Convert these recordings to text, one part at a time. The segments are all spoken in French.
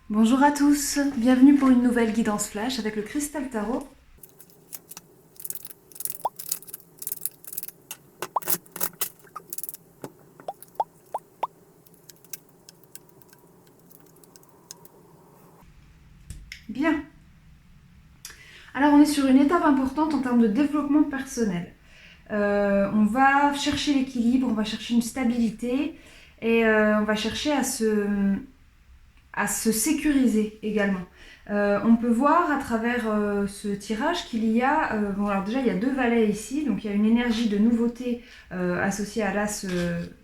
Bonjour à tous, bienvenue pour une nouvelle guidance flash avec le Cristal Tarot. Bien. Alors on est sur une étape importante en termes de développement personnel. On va chercher l'équilibre, on va chercher une stabilité et on va chercher à se sécuriser également. On peut voir à travers ce tirage qu'il y a, bon alors déjà il y a deux valets ici, donc il y a une énergie de nouveauté associée à l'as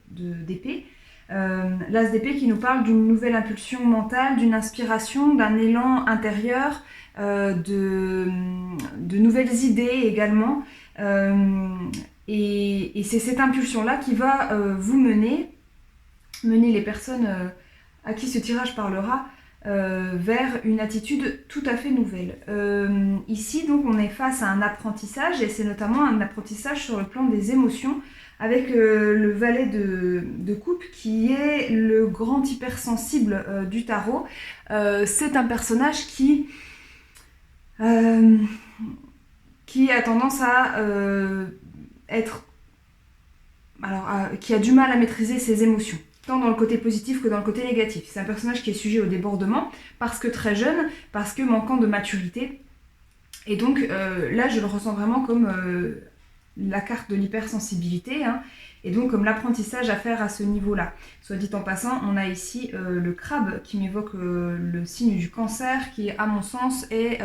d'épée. L'as d'épée qui nous parle d'une nouvelle impulsion mentale, d'une inspiration, d'un élan intérieur, de nouvelles idées également. Et c'est cette impulsion-là qui va vous mener les personnes à qui ce tirage parlera vers une attitude tout à fait nouvelle. Ici, donc, on est face à un apprentissage, et c'est notamment un apprentissage sur le plan des émotions, avec le valet de coupe, qui est le grand hypersensible du tarot. C'est un personnage qui a tendance à être... qui a du mal à maîtriser ses émotions, tant dans le côté positif que dans le côté négatif. C'est un personnage qui est sujet au débordement, parce que très jeune, parce que manquant de maturité. Et donc là, je le ressens vraiment comme la carte de l'hypersensibilité, hein, et donc comme l'apprentissage à faire à ce niveau-là. Soit dit en passant, on a ici le crabe qui m'évoque le signe du cancer, qui à mon sens est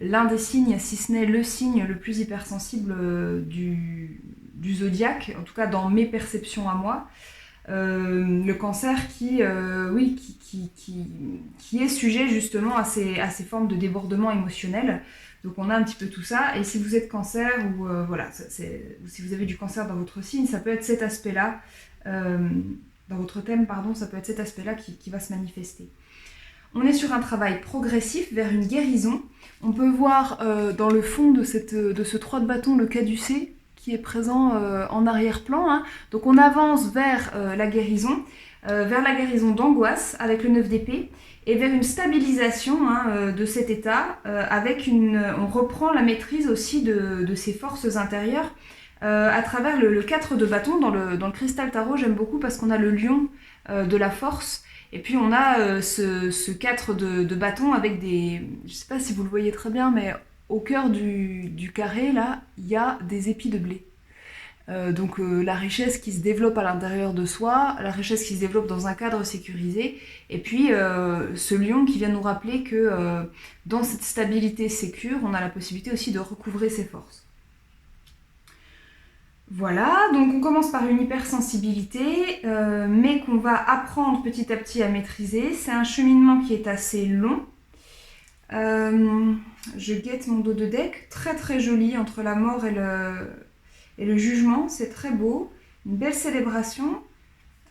l'un des signes, si ce n'est le signe le plus hypersensible du zodiaque, en tout cas dans mes perceptions à moi. Le cancer qui est sujet justement à ces formes de débordement émotionnel. Donc on a un petit peu tout ça, et si vous êtes cancer, ou si vous avez du cancer dans votre signe, ça peut être cet aspect-là, dans votre thème, pardon, ça peut être cet aspect-là qui va se manifester. On est sur un travail progressif vers une guérison. On peut voir dans le fond de ce 3 de bâton le caducée, qui est présent en arrière-plan, hein. Donc on avance vers la guérison d'angoisse avec le 9 d'épée, et vers une stabilisation de cet état, on reprend la maîtrise aussi de ses forces intérieures à travers le 4 de bâton. Dans le Cristal Tarot, j'aime beaucoup parce qu'on a le lion de la force, et puis on a ce 4 de bâton avec des... Je sais pas si vous le voyez très bien, mais au cœur du carré, là, il y a des épis de blé. Donc la richesse qui se développe à l'intérieur de soi, la richesse qui se développe dans un cadre sécurisé, et puis ce lion qui vient nous rappeler que dans cette stabilité sécure, on a la possibilité aussi de recouvrer ses forces. Voilà, donc on commence par une hypersensibilité, mais qu'on va apprendre petit à petit à maîtriser. C'est un cheminement qui est assez long. Je guette mon dos de deck, très très joli, entre la mort et le jugement, c'est très beau, une belle célébration.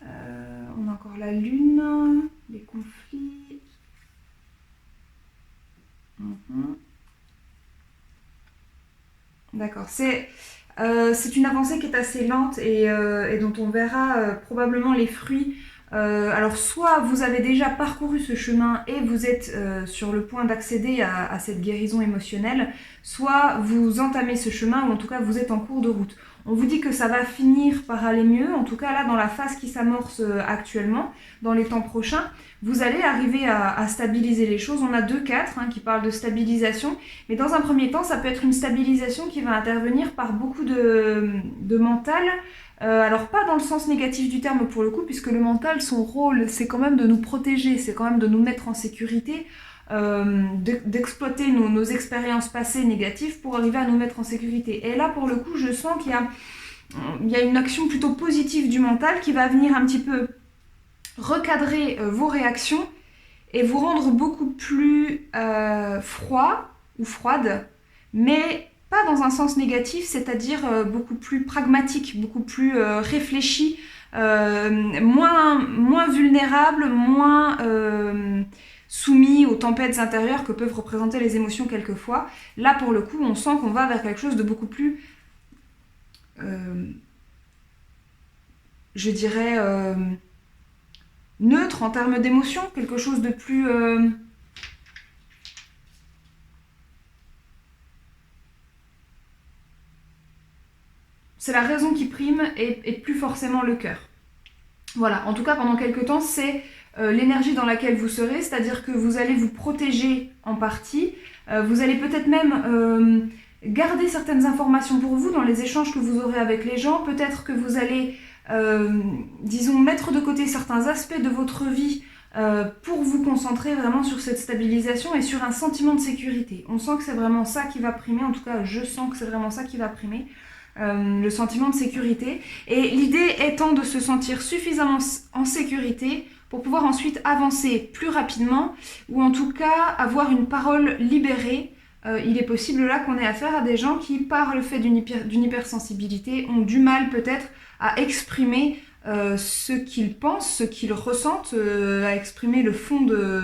On a encore la lune, les conflits. D'accord, c'est une avancée qui est assez lente et dont on verra probablement les fruits. Alors soit vous avez déjà parcouru ce chemin et vous êtes sur le point d'accéder à cette guérison émotionnelle, soit vous entamez ce chemin, ou en tout cas vous êtes en cours de route. On vous dit que ça va finir par aller mieux, en tout cas là dans la phase qui s'amorce actuellement, dans les temps prochains, vous allez arriver à stabiliser les choses. On a 2-4 qui parlent de stabilisation, mais dans un premier temps ça peut être une stabilisation qui va intervenir par beaucoup de mental. Alors pas dans le sens négatif du terme pour le coup, puisque le mental, son rôle, c'est quand même de nous protéger, c'est quand même de nous mettre en sécurité, d'exploiter nos expériences passées négatives pour arriver à nous mettre en sécurité. Et là, pour le coup, je sens qu'il y a une action plutôt positive du mental qui va venir un petit peu recadrer vos réactions et vous rendre beaucoup plus froid ou froide, mais pas dans un sens négatif, c'est-à-dire beaucoup plus pragmatique, beaucoup plus réfléchi, moins vulnérable, moins soumis aux tempêtes intérieures que peuvent représenter les émotions quelquefois. Là, pour le coup, on sent qu'on va vers quelque chose de beaucoup plus, je dirais, neutre en termes d'émotion, quelque chose de plus... c'est la raison qui prime et plus forcément le cœur. Voilà, en tout cas pendant quelques temps, c'est l'énergie dans laquelle vous serez, c'est-à-dire que vous allez vous protéger en partie, vous allez peut-être même garder certaines informations pour vous dans les échanges que vous aurez avec les gens, peut-être que vous allez, disons, mettre de côté certains aspects de votre vie pour vous concentrer vraiment sur cette stabilisation et sur un sentiment de sécurité. On sent que c'est vraiment ça qui va primer, en tout cas je sens que c'est vraiment ça qui va primer. Le sentiment de sécurité, et l'idée étant de se sentir suffisamment en sécurité pour pouvoir ensuite avancer plus rapidement, ou en tout cas avoir une parole libérée. Il est possible là qu'on ait affaire à des gens qui, par le fait d'une hypersensibilité, ont du mal peut-être à exprimer ce qu'ils pensent, ce qu'ils ressentent, à exprimer le fond de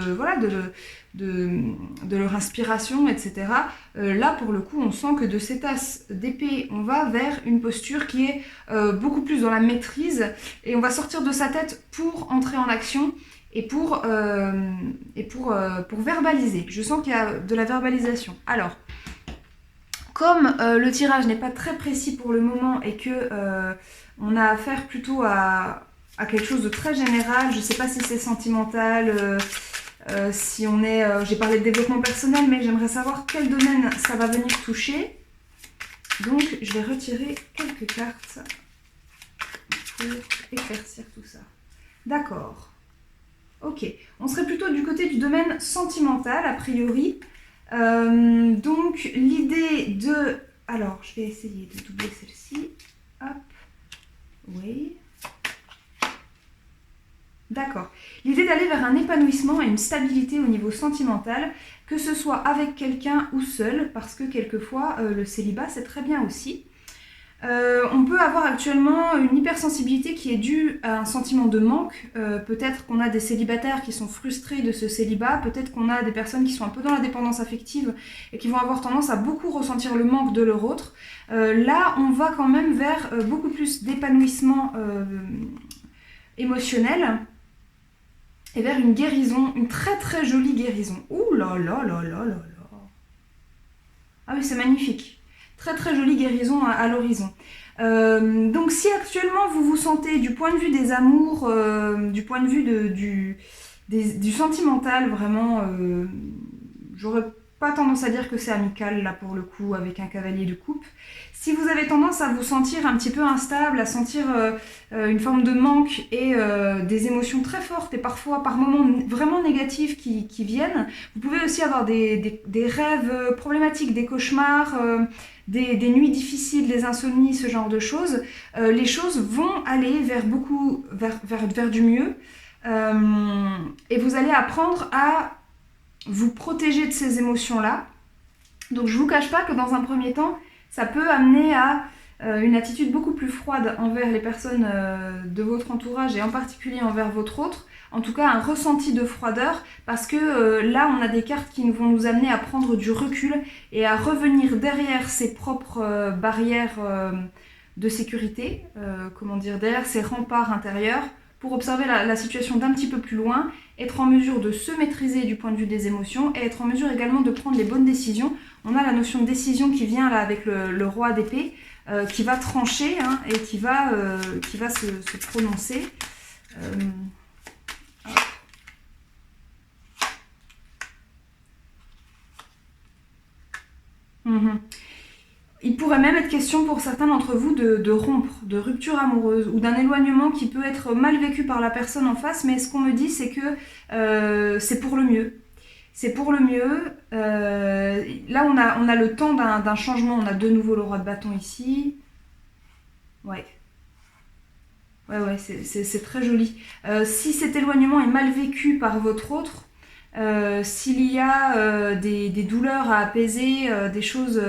leur inspiration, etc. Là, pour le coup, on sent que de cet as d'épée, on va vers une posture qui est beaucoup plus dans la maîtrise, et on va sortir de sa tête pour entrer en action et pour verbaliser. Je sens qu'il y a de la verbalisation. Alors, comme le tirage n'est pas très précis pour le moment et que on a affaire plutôt à quelque chose de très général, je ne sais pas si c'est sentimental, si on est... j'ai parlé de développement personnel, mais j'aimerais savoir quel domaine ça va venir toucher. Donc, je vais retirer quelques cartes pour éclaircir tout ça. D'accord. Ok. On serait plutôt du côté du domaine sentimental, a priori. Donc, l'idée de... Alors, je vais essayer de doubler celle-ci. Hop. Oui. D'accord. L'idée d'aller vers un épanouissement et une stabilité au niveau sentimental, que ce soit avec quelqu'un ou seul, parce que quelquefois, le célibat, c'est très bien aussi. On peut avoir actuellement une hypersensibilité qui est due à un sentiment de manque. Peut-être qu'on a des célibataires qui sont frustrés de ce célibat, peut-être qu'on a des personnes qui sont un peu dans la dépendance affective et qui vont avoir tendance à beaucoup ressentir le manque de leur autre. Là, on va quand même vers beaucoup plus d'épanouissement émotionnel et vers une guérison, une très très jolie guérison. Ouh là là là là là là. Ah oui, c'est magnifique. Très très jolie guérison à l'horizon. Donc si actuellement vous vous sentez du point de vue des amours, du point de vue du sentimental, vraiment, j'aurais pas tendance à dire que c'est amical là pour le coup avec un cavalier de coupe. Si vous avez tendance à vous sentir un petit peu instable, à sentir une forme de manque et des émotions très fortes et parfois par moments vraiment négatives qui viennent, vous pouvez aussi avoir des rêves problématiques, des cauchemars, des nuits difficiles, des insomnies, ce genre de choses. Les choses vont aller vers du mieux et vous allez apprendre à vous protéger de ces émotions-là. Donc je ne vous cache pas que dans un premier temps, ça peut amener à une attitude beaucoup plus froide envers les personnes de votre entourage et en particulier envers votre autre. En tout cas, un ressenti de froideur parce que là, on a des cartes qui vont nous amener à prendre du recul et à revenir derrière ses propres barrières de sécurité, derrière ses remparts intérieurs pour observer la situation d'un petit peu plus loin, être en mesure de se maîtriser du point de vue des émotions et être en mesure également de prendre les bonnes décisions. On a la notion de décision qui vient là avec le roi d'épée, qui va trancher et qui va se prononcer. Il pourrait même être question pour certains d'entre vous de rompre, de rupture amoureuse ou d'un éloignement qui peut être mal vécu par la personne en face, mais ce qu'on me dit, c'est que c'est pour le mieux. C'est pour le mieux. Là, on a le temps d'un changement. On a de nouveau le roi de bâton ici. Ouais. Ouais, c'est très joli. Si cet éloignement est mal vécu par votre autre, s'il y a des douleurs à apaiser, des choses,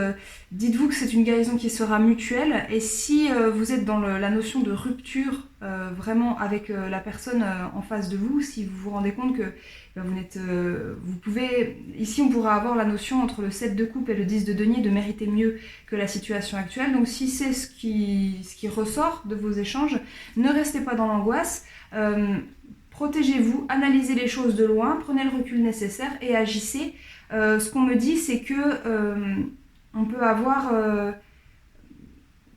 dites-vous que c'est une guérison qui sera mutuelle. Et si vous êtes dans la notion de rupture vraiment avec la personne en face de vous, si vous vous rendez compte que vous pouvez, ici on pourra avoir la notion entre le 7 de coupe et le 10 de denier de mériter mieux que la situation actuelle. Donc si c'est ce qui ressort de vos échanges, ne restez pas dans l'angoisse. Protégez-vous, analysez les choses de loin, prenez le recul nécessaire et agissez. Ce qu'on me dit, c'est que on peut avoir...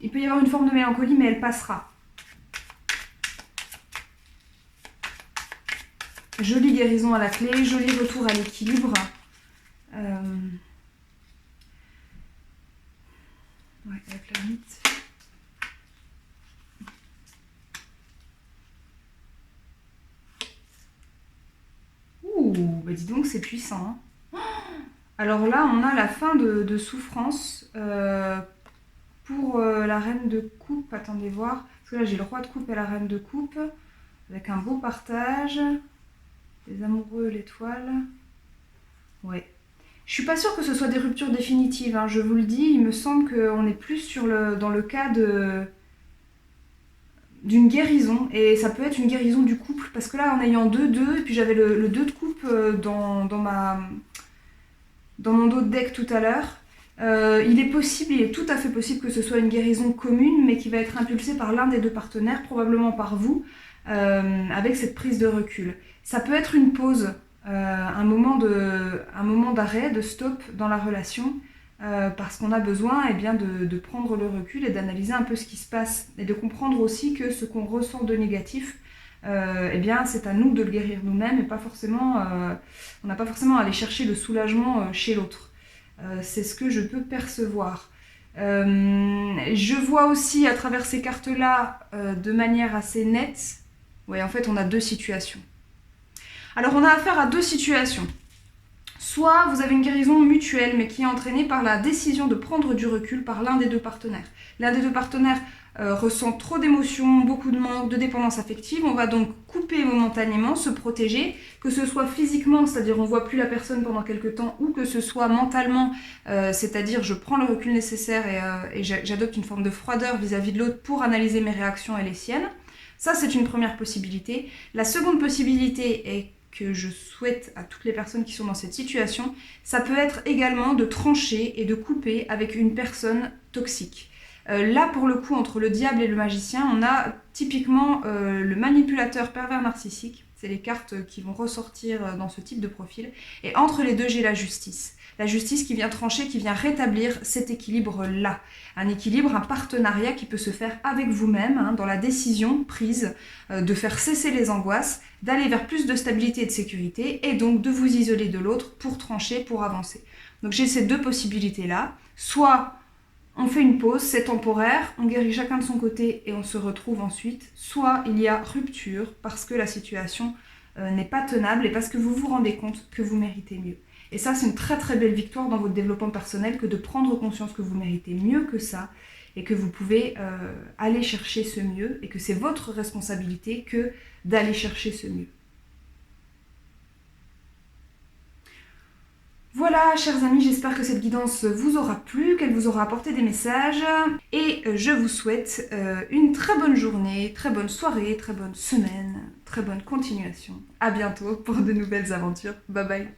il peut y avoir une forme de mélancolie, mais elle passera. Jolie guérison à la clé, joli retour à l'équilibre. Ouais, avec la mythe. Ouh, bah dis donc, c'est puissant. Hein. Alors là, on a la fin de souffrance pour la reine de coupe. Attendez voir. Parce que là, j'ai le roi de coupe et la reine de coupe. Avec un beau partage. Les amoureux, l'étoile. Ouais. Je suis pas sûre que ce soit des ruptures définitives. Hein, je vous le dis, il me semble qu'on est plus dans le cas d'une guérison. Et ça peut être une guérison du couple. Parce que là, en ayant 2-2, et puis j'avais le 2 de coupe dans mon dos de deck tout à l'heure. Il est tout à fait possible que ce soit une guérison commune, mais qui va être impulsée par l'un des deux partenaires, probablement par vous, avec cette prise de recul. Ça peut être une pause, un moment d'arrêt, de stop dans la relation, parce qu'on a besoin de prendre le recul et d'analyser un peu ce qui se passe, et de comprendre aussi que ce qu'on ressent de négatif, c'est à nous de le guérir nous-mêmes, et pas forcément, on n'a pas forcément à aller chercher le soulagement chez l'autre. C'est ce que je peux percevoir. Je vois aussi à travers ces cartes-là, de manière assez nette, ouais, en fait on a deux situations. Alors on a affaire à deux situations. Soit vous avez une guérison mutuelle, mais qui est entraînée par la décision de prendre du recul par l'un des deux partenaires. L'un des deux partenaires ressent trop d'émotions, beaucoup de manque, de dépendance affective. On va donc couper momentanément, se protéger, que ce soit physiquement, c'est-à-dire on ne voit plus la personne pendant quelques temps, ou que ce soit mentalement, c'est-à-dire je prends le recul nécessaire et j'adopte une forme de froideur vis-à-vis de l'autre pour analyser mes réactions et les siennes. Ça, c'est une première possibilité. La seconde possibilité est que je souhaite à toutes les personnes qui sont dans cette situation, ça peut être également de trancher et de couper avec une personne toxique. Là, pour le coup, entre le diable et le magicien, on a typiquement le manipulateur pervers narcissique. C'est les cartes qui vont ressortir dans ce type de profil. Et entre les deux, j'ai la justice. La justice qui vient trancher, qui vient rétablir cet équilibre-là. Un équilibre, un partenariat qui peut se faire avec vous-même, hein, dans la décision prise de faire cesser les angoisses, d'aller vers plus de stabilité et de sécurité, et donc de vous isoler de l'autre pour trancher, pour avancer. Donc j'ai ces deux possibilités-là. Soit on fait une pause, c'est temporaire, on guérit chacun de son côté et on se retrouve ensuite. Soit il y a rupture parce que la situation n'est pas tenable et parce que vous vous rendez compte que vous méritez mieux. Et ça, c'est une très très belle victoire dans votre développement personnel que de prendre conscience que vous méritez mieux que ça et que vous pouvez aller chercher ce mieux et que c'est votre responsabilité que d'aller chercher ce mieux. Voilà, chers amis, j'espère que cette guidance vous aura plu, qu'elle vous aura apporté des messages. Et je vous souhaite une très bonne journée, très bonne soirée, très bonne semaine, très bonne continuation. À bientôt pour de nouvelles aventures. Bye bye.